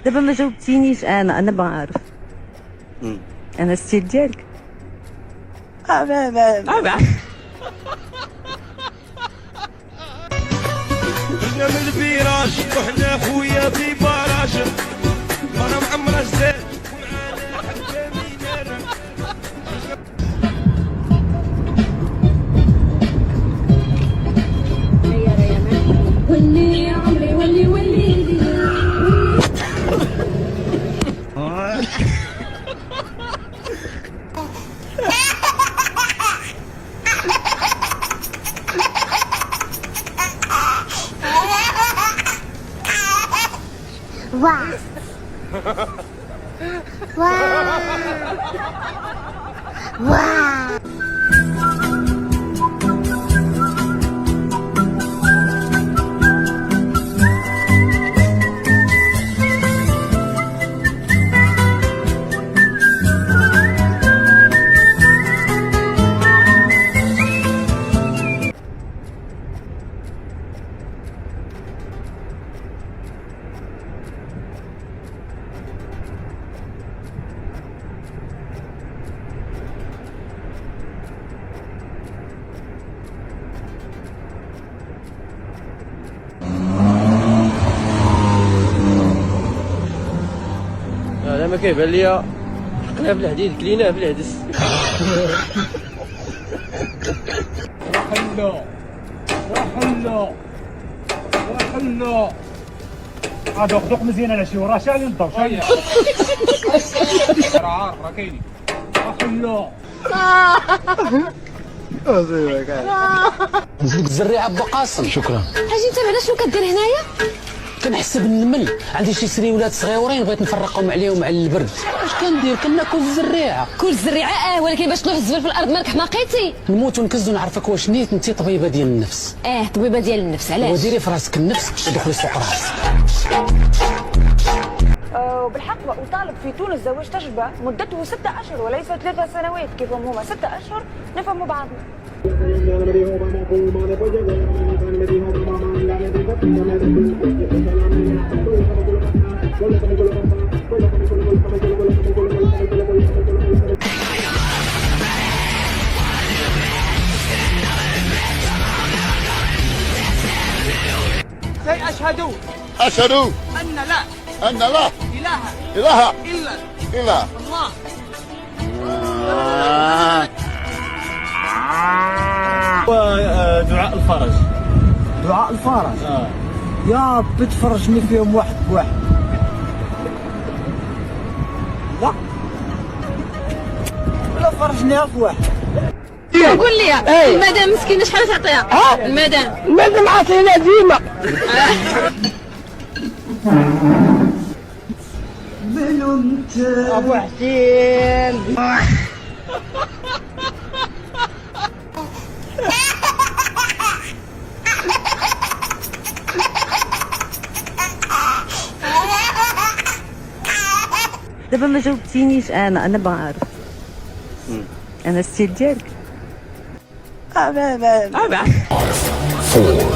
دابا ما جاوبتينيش، انا بعرف. انا الستيل ديالك. كنا من الفراش وحنا خويا في باراج، انا معمر الزاد ولي عمري ولي ولي واو واو واو. انا ما كيبان ليا حقنا في الحديد كليناه في العدس. وحلو دوق مزيان على شي وراه شاعل الضو شاعل راه عارف راه كاينين وحلو نزلك الزريعه بقاسم. شكرا. اجي انت بعدا شنو كدير هنايا؟ كنحس بالنمل، عندي شي سريولات صغيورين بغيت نفرقهم عليهم على البرد. اش كندير؟ كناكل الزريعه. كل الزريعه ولكن باش تلوح الزبل في الارض مالك حماقيتي. نموت ونكز ونعرفك واش نيت انت طبيبه ديال النفس. طبيبه ديال النفس علاش؟ وديري في راسك النفس ودخلي سوق راسك. وبالحق أطالب في تونس زواج تجربة مدته 6 أشهر وليس 3 سنوات كيف هما 6 أشهر نفهموا بعضنا. أشهد أن لا إله إلا الله. دعاء الفرج. دعاء الفرج. يا بتفرجني فيهم واحد بواحد. لا فرجني في واحد. قول لي المدام مسكينه شحال تعطيها؟ المدام عطينا ديما. منو انت ابو حسين؟ دابا ما جاوبتينيش، انا بعرف. انا الستيل ديالك. فور